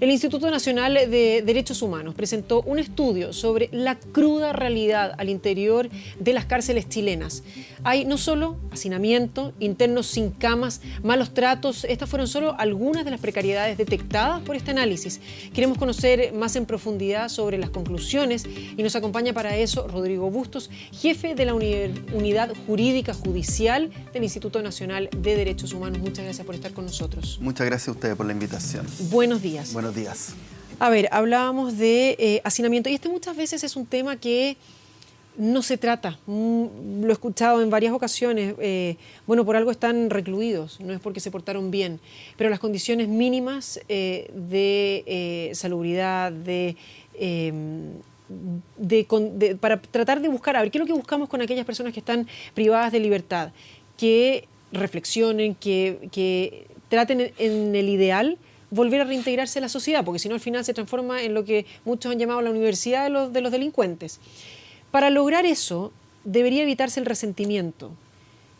El Instituto Nacional de Derechos Humanos presentó un estudio sobre la cruda realidad al interior de las cárceles chilenas. Hay no solo hacinamiento, internos sin camas, malos tratos. Estas fueron solo algunas de las precariedades detectadas por este análisis. Queremos conocer más en profundidad sobre las conclusiones y nos acompaña para eso Rodrigo Bustos, jefe de la Unidad Jurídica Judicial del Instituto Nacional de Derechos Humanos. Muchas gracias por estar con nosotros. Muchas gracias a ustedes por la invitación. Buenos días. Buenos días. A ver, hablábamos de hacinamiento y muchas veces es un tema que no se trata. Lo he escuchado en varias ocasiones. Bueno, por algo están recluidos, no es porque se portaron bien, pero las condiciones mínimas de salubridad, para tratar de buscar, a ver, ¿qué es lo que buscamos con aquellas personas que están privadas de libertad? Que reflexionen, que traten en el ideal volver a reintegrarse a la sociedad, porque si no al final se transforma en lo que muchos han llamado la universidad de los delincuentes. Para lograr eso debería evitarse el resentimiento,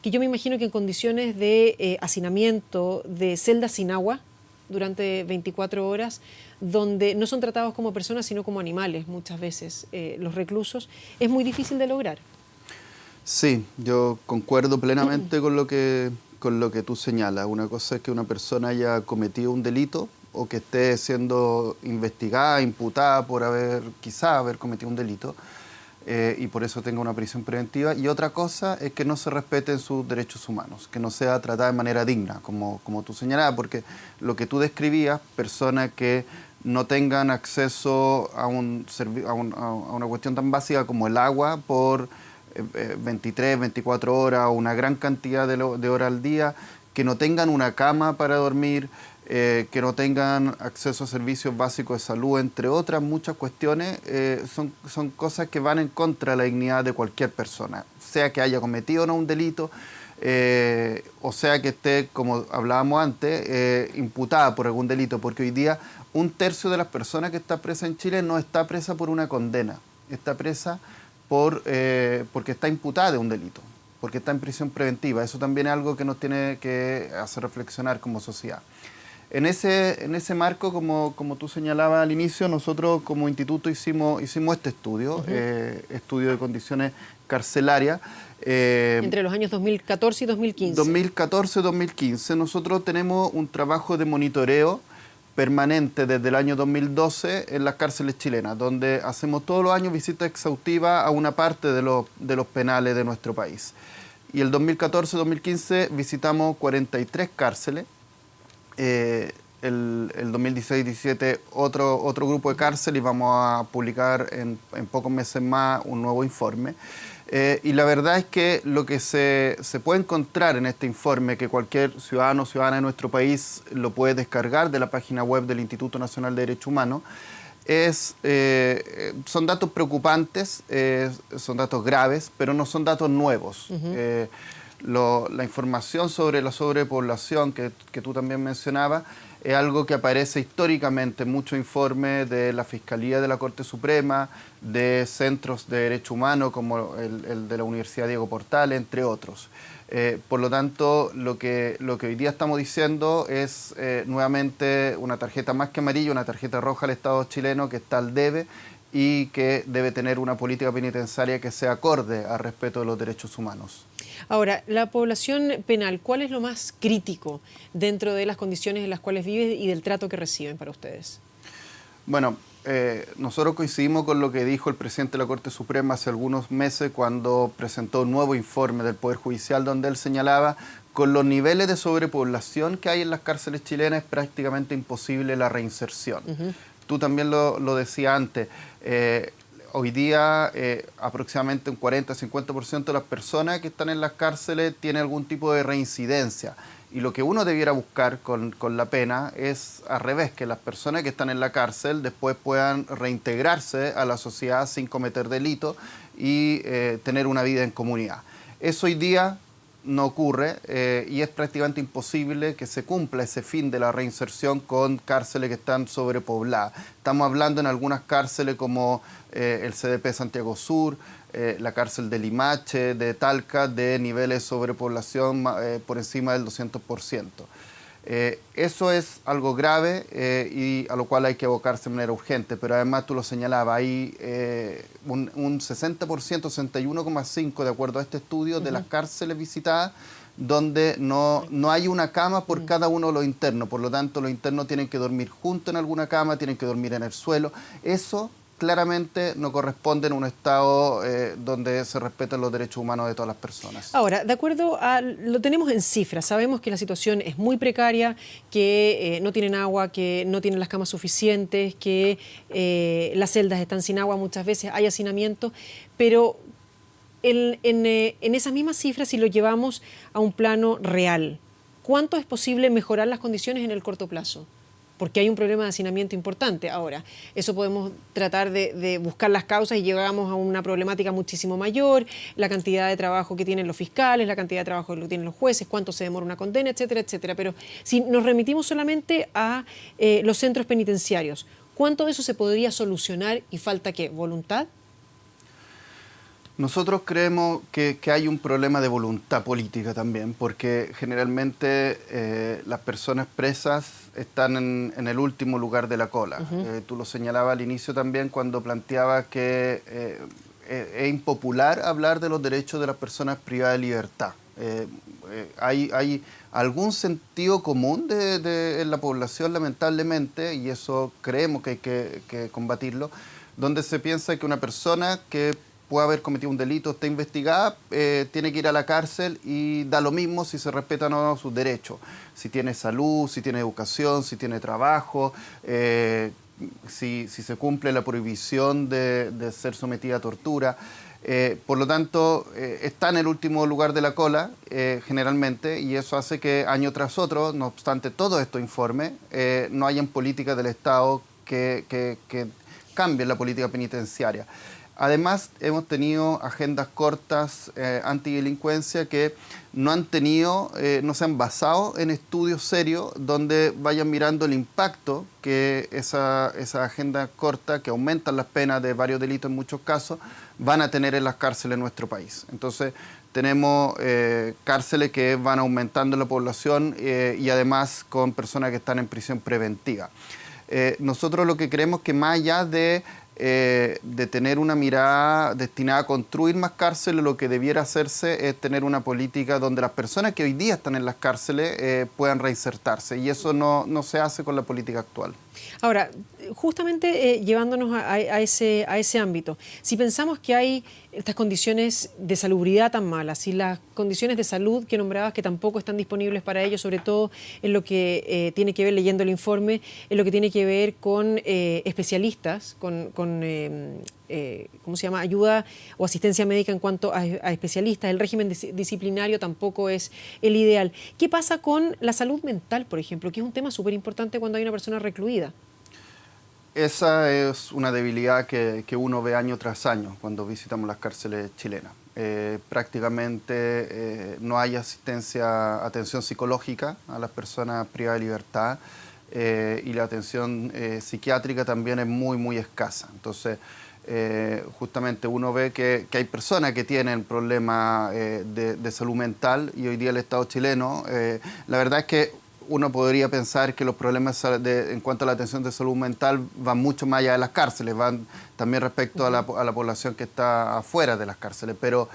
que yo me imagino que en condiciones de hacinamiento, de celdas sin agua durante 24 horas, donde no son tratados como personas sino como animales muchas veces los reclusos, es muy difícil de lograr. Sí, yo concuerdo plenamente con lo que tú señalas. Una cosa es que una persona haya cometido un delito o que esté siendo investigada, imputada por quizá haber cometido un delito y por eso tenga una prisión preventiva. Y otra cosa es que no se respeten sus derechos humanos, que no sea tratada de manera digna, como tú señalabas, porque lo que tú describías, personas que no tengan acceso a una cuestión tan básica como el agua por 23, 24 horas o una gran cantidad de horas al día, que no tengan una cama para dormir, que no tengan acceso a servicios básicos de salud, entre otras muchas cuestiones, son cosas que van en contra de la dignidad de cualquier persona, sea que haya cometido o no un delito, o sea que esté, como hablábamos antes, imputada por algún delito, porque hoy día 1/3 de las personas que está presa en Chile no está presa por una condena, está presa porque está imputada de un delito, porque está en prisión preventiva. Eso también es algo que nos tiene que hacer reflexionar como sociedad. En ese marco, como tú señalabas al inicio, nosotros como instituto hicimos este estudio, estudio de condiciones carcelarias. Entre los años 2014 y 2015. 2014-2015. Nosotros tenemos un trabajo de monitoreo permanente desde el año 2012 en las cárceles chilenas, donde hacemos todos los años visitas exhaustivas a una parte de los penales de nuestro país. Y el 2014-2015 visitamos 43 cárceles. El 2016-17 otro grupo de cárceles, y vamos a publicar en pocos meses más un nuevo informe. Y la verdad es que lo que se puede encontrar en este informe, que cualquier ciudadano o ciudadana de nuestro país lo puede descargar de la página web del Instituto Nacional de Derechos Humanos, son datos preocupantes, son datos graves, pero no son datos nuevos. La información sobre la sobrepoblación que tú también mencionabas es algo que aparece históricamente en muchos informes de la Fiscalía de la Corte Suprema, de centros de derechos humanos como el de la Universidad Diego Portales, entre otros. Por lo tanto, lo que hoy día estamos diciendo es nuevamente una tarjeta más que amarilla, una tarjeta roja al Estado chileno que está al debe y que debe tener una política penitenciaria que sea acorde al respeto de los derechos humanos. Ahora, la población penal, ¿cuál es lo más crítico dentro de las condiciones en las cuales vive y del trato que reciben para ustedes? Bueno, nosotros coincidimos con lo que dijo el presidente de la Corte Suprema hace algunos meses cuando presentó un nuevo informe del Poder Judicial, donde él señalaba con los niveles de sobrepoblación que hay en las cárceles chilenas es prácticamente imposible la reinserción. Tú también lo decías antes. Hoy día aproximadamente un 40-50% de las personas que están en las cárceles tienen algún tipo de reincidencia. Y lo que uno debiera buscar con la pena es al revés, que las personas que están en la cárcel después puedan reintegrarse a la sociedad sin cometer delitos y tener una vida en comunidad. Eso hoy día no ocurre y es prácticamente imposible que se cumpla ese fin de la reinserción con cárceles que están sobrepobladas. Estamos hablando en algunas cárceles como el CDP Santiago Sur, la cárcel de Limache, de Talca, de niveles de sobrepoblación por encima del 200%. Eso es algo grave y a lo cual hay que abocarse de manera urgente, pero además tú lo señalabas, hay un 60%, 61,5% de acuerdo a este estudio de las cárceles visitadas, donde no hay una cama por cada uno de los internos, por lo tanto los internos tienen que dormir juntos en alguna cama, tienen que dormir en el suelo. Eso claramente no corresponde en un Estado donde se respetan los derechos humanos de todas las personas. Ahora, de acuerdo a, lo tenemos en cifras, sabemos que la situación es muy precaria, que no tienen agua, que no tienen las camas suficientes, que las celdas están sin agua muchas veces, hay hacinamiento, pero en esas mismas cifras, si lo llevamos a un plano real, ¿cuánto es posible mejorar las condiciones en el corto plazo? Porque hay un problema de hacinamiento importante. Ahora, eso podemos tratar de buscar las causas y llegamos a una problemática muchísimo mayor, la cantidad de trabajo que tienen los fiscales, la cantidad de trabajo que tienen los jueces, cuánto se demora una condena, etcétera, etcétera. Pero si nos remitimos solamente a los centros penitenciarios, ¿cuánto de eso se podría solucionar y falta qué? ¿Voluntad? Nosotros creemos que hay un problema de voluntad política también, porque generalmente las personas presas están en el último lugar de la cola. Tú lo señalabas al inicio también cuando planteabas que es impopular hablar de los derechos de las personas privadas de libertad. Hay algún sentido común en la población, lamentablemente, y eso creemos que hay que combatirlo, donde se piensa que una persona que puede haber cometido un delito, está investigada, tiene que ir a la cárcel y da lo mismo si se respetan o no sus derechos. Si tiene salud, si tiene educación, si tiene trabajo, si se cumple la prohibición de ser sometida a tortura. Por lo tanto, está en el último lugar de la cola, generalmente, y eso hace que año tras otro, no obstante todos estos informes, no hayan políticas del Estado que cambien la política penitenciaria. Además, hemos tenido agendas cortas antidelincuencia que no se han basado en estudios serios donde vayan mirando el impacto que esa agenda corta, que aumentan las penas de varios delitos en muchos casos, van a tener en las cárceles de nuestro país. Entonces, tenemos cárceles que van aumentando en la población y además con personas que están en prisión preventiva. Nosotros lo que creemos que más allá de tener una mirada destinada a construir más cárceles, lo que debiera hacerse es tener una política donde las personas que hoy día están en las cárceles puedan reinsertarse, y eso no se hace con la política actual. Ahora, justamente llevándonos a ese ámbito, si pensamos que hay estas condiciones de salubridad tan malas y las condiciones de salud que nombrabas que tampoco están disponibles para ellos, sobre todo en lo que tiene que ver, leyendo el informe, en lo que tiene que ver con especialistas, con ¿cómo se llama?, ayuda o asistencia médica en cuanto a especialistas, el régimen disciplinario tampoco es el ideal. ¿Qué pasa con la salud mental, por ejemplo, que es un tema súper importante cuando hay una persona recluida? Esa es una debilidad que uno ve año tras año cuando visitamos las cárceles chilenas. Prácticamente no hay atención psicológica a las personas privadas de libertad y la atención psiquiátrica también es muy, muy escasa. Entonces, justamente uno ve que hay personas que tienen problemas de salud mental, y hoy día el Estado chileno, la verdad es que uno podría pensar que los problemas en cuanto a la atención de salud mental van mucho más allá de las cárceles, van también respecto a la población que está afuera de las cárceles, pero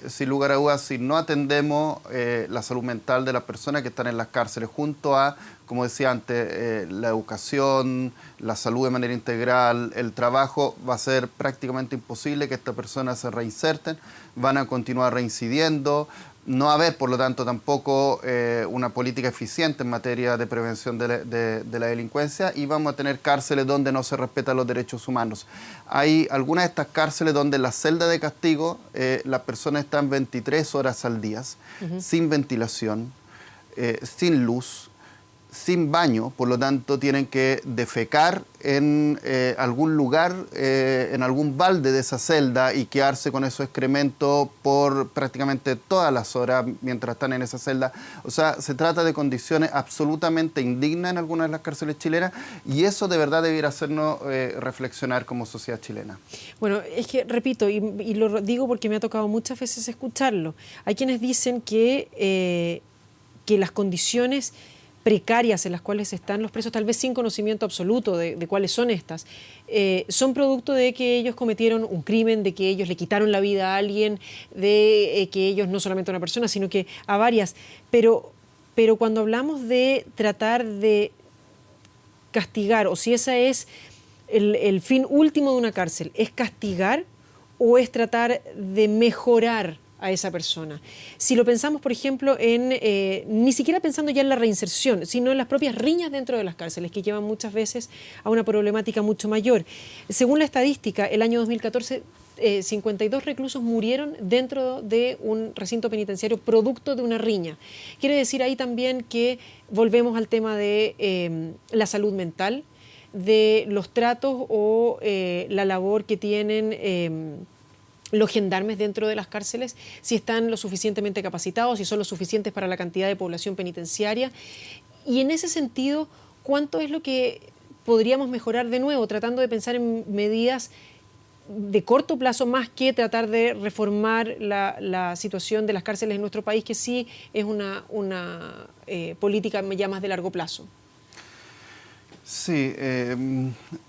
sin lugar a dudas, si no atendemos la salud mental de las personas que están en las cárceles, junto a, como decía antes, la educación, la salud de manera integral, el trabajo, va a ser prácticamente imposible que estas personas se reinserten, van a continuar reincidiendo. No va a haber, por lo tanto, tampoco una política eficiente en materia de prevención de la delincuencia, y vamos a tener cárceles donde no se respetan los derechos humanos. Hay algunas de estas cárceles donde en la celda de castigo las personas están 23 horas al día, sin ventilación, sin luz, sin baño, por lo tanto tienen que defecar en algún lugar, en algún balde de esa celda, y quedarse con esos excrementos por prácticamente todas las horas mientras están en esa celda. O sea, se trata de condiciones absolutamente indignas en algunas de las cárceles chilenas, y eso de verdad debiera hacernos reflexionar como sociedad chilena. Bueno, es que, repito, y lo digo porque me ha tocado muchas veces escucharlo, hay quienes dicen que las condiciones precarias en las cuales están los presos, tal vez sin conocimiento absoluto de cuáles son estas, son producto de que ellos cometieron un crimen, de que ellos le quitaron la vida a alguien, de que ellos, no solamente a una persona, sino que a varias. Pero cuando hablamos de tratar de castigar, o si ese es el fin último de una cárcel, ¿es castigar o es tratar de mejorar a esa persona? Si lo pensamos, por ejemplo, ni siquiera pensando ya en la reinserción, sino en las propias riñas dentro de las cárceles, que llevan muchas veces a una problemática mucho mayor. Según la estadística, el año 2014, 52 reclusos murieron dentro de un recinto penitenciario producto de una riña. Quiere decir ahí también que volvemos al tema de la salud mental, de los tratos o la labor que tienen los gendarmes dentro de las cárceles, si están lo suficientemente capacitados, si son lo suficientes para la cantidad de población penitenciaria. Y en ese sentido, ¿cuánto es lo que podríamos mejorar de nuevo, tratando de pensar en medidas de corto plazo más que tratar de reformar la situación de las cárceles en nuestro país, que sí es una política ya más de largo plazo? Sí,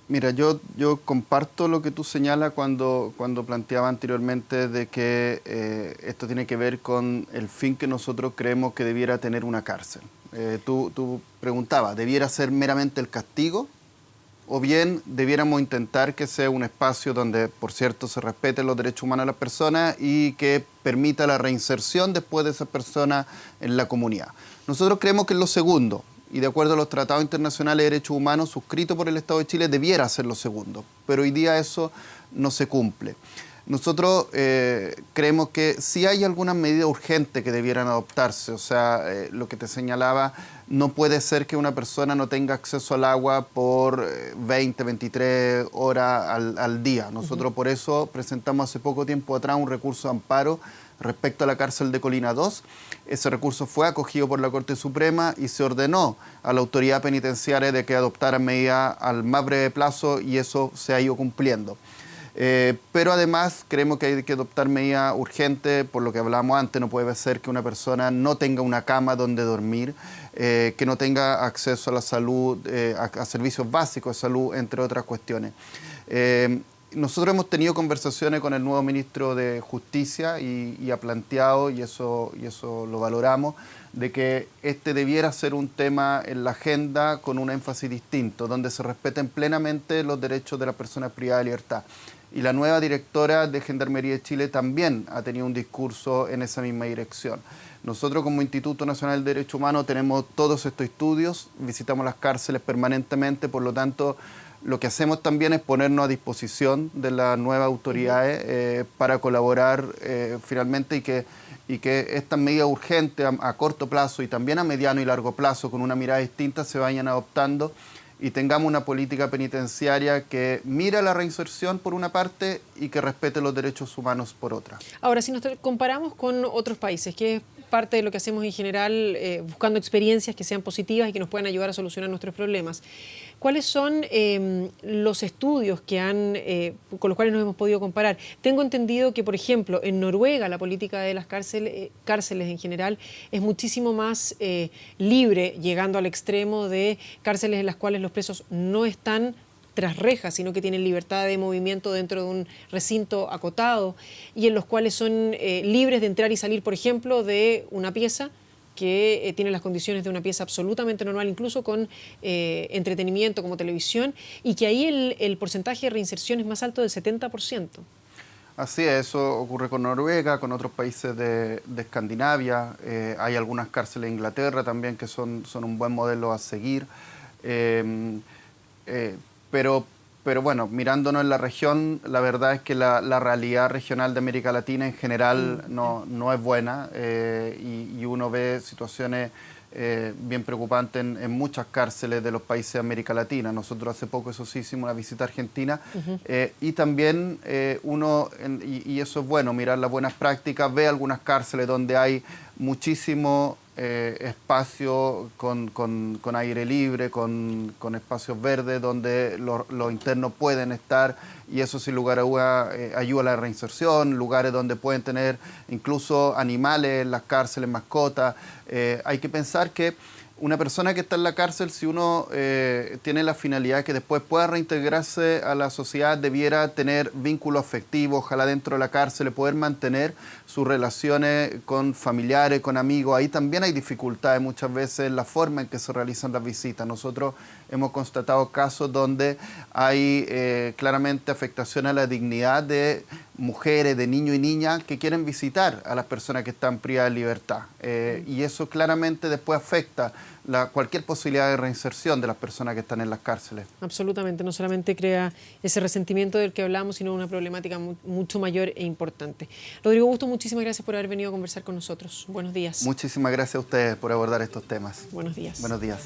mira, yo comparto lo que tú señalas cuando planteaba anteriormente de que esto tiene que ver con el fin que nosotros creemos que debiera tener una cárcel. Tú preguntabas, ¿debiera ser meramente el castigo? O bien debiéramos intentar que sea un espacio donde, por cierto, se respeten los derechos humanos de las personas y que permita la reinserción después de esa persona en la comunidad. Nosotros creemos que es lo segundo. Y de acuerdo a los tratados internacionales de derechos humanos suscritos por el Estado de Chile, debiera ser lo segundo. Pero hoy día eso no se cumple. Nosotros creemos que sí hay algunas medidas urgentes que debieran adoptarse. O sea, lo que te señalaba, no puede ser que una persona no tenga acceso al agua por 20, 23 horas al día. Nosotros por eso presentamos hace poco tiempo atrás un recurso de amparo respecto a la cárcel de Colina II. Ese recurso fue acogido por la Corte Suprema y se ordenó a la autoridad penitenciaria de que adoptara medidas al más breve plazo y eso se ha ido cumpliendo. Pero además creemos que hay que adoptar medidas urgentes, por lo que hablábamos antes. No puede ser que una persona no tenga una cama donde dormir, que no tenga acceso a la salud, a servicios básicos de salud, entre otras cuestiones. Nosotros hemos tenido conversaciones con el nuevo ministro de Justicia y ha planteado, y eso lo valoramos, de que este debiera ser un tema en la agenda con un énfasis distinto, donde se respeten plenamente los derechos de las personas privadas de libertad. Y la nueva directora de Gendarmería de Chile también ha tenido un discurso en esa misma dirección. Nosotros como Instituto Nacional de Derechos Humanos tenemos todos estos estudios, visitamos las cárceles permanentemente, por lo tanto lo que hacemos también es ponernos a disposición de las nuevas autoridades para colaborar finalmente y que estas medidas urgentes a corto plazo y también a mediano y largo plazo con una mirada distinta se vayan adoptando y tengamos una política penitenciaria que mira la reinserción por una parte y que respete los derechos humanos por otra. Ahora, si nos comparamos con otros países, que es parte de lo que hacemos en general, buscando experiencias que sean positivas y que nos puedan ayudar a solucionar nuestros problemas, ¿cuáles son los estudios que con los cuales nos hemos podido comparar? Tengo entendido que, por ejemplo, en Noruega la política de las cárceles en general es muchísimo más libre, llegando al extremo de cárceles en las cuales los presos no están tras rejas, sino que tienen libertad de movimiento dentro de un recinto acotado y en los cuales son libres de entrar y salir, por ejemplo, de una pieza que tiene las condiciones de una pieza absolutamente normal, incluso con entretenimiento como televisión, y que ahí el porcentaje de reinserción es más alto del 70%. Así es, eso ocurre con Noruega, con otros países de Escandinavia, hay algunas cárceles de Inglaterra también que son un buen modelo a seguir. Pero bueno, mirándonos en la región, la verdad es que la realidad regional de América Latina en general no es buena y uno ve situaciones bien preocupantes en muchas cárceles de los países de América Latina. Nosotros hace poco, eso sí, hicimos una visita a Argentina y también y eso es bueno, mirar las buenas prácticas, ve algunas cárceles donde hay muchísimo espacio con aire libre, con espacios verdes donde los internos pueden estar y eso sin lugar a duda ayuda a la reinserción, lugares donde pueden tener incluso animales en las cárceles, mascotas. Hay que pensar que una persona que está en la cárcel, si uno tiene la finalidad que después pueda reintegrarse a la sociedad, debiera tener vínculo afectivo, ojalá dentro de la cárcel, poder mantener sus relaciones con familiares, con amigos. Ahí también hay dificultades muchas veces en la forma en que se realizan las visitas. Nosotros hemos constatado casos donde hay claramente afectación a la dignidad de mujeres, de niños y niñas que quieren visitar a las personas que están privadas de libertad. Y eso claramente después afecta cualquier posibilidad de reinserción de las personas que están en las cárceles. Absolutamente, no solamente crea ese resentimiento del que hablamos, sino una problemática mucho mayor e importante. Rodrigo Busto, muchísimas gracias por haber venido a conversar con nosotros. Buenos días. Muchísimas gracias a ustedes por abordar estos temas. Buenos días. Buenos días.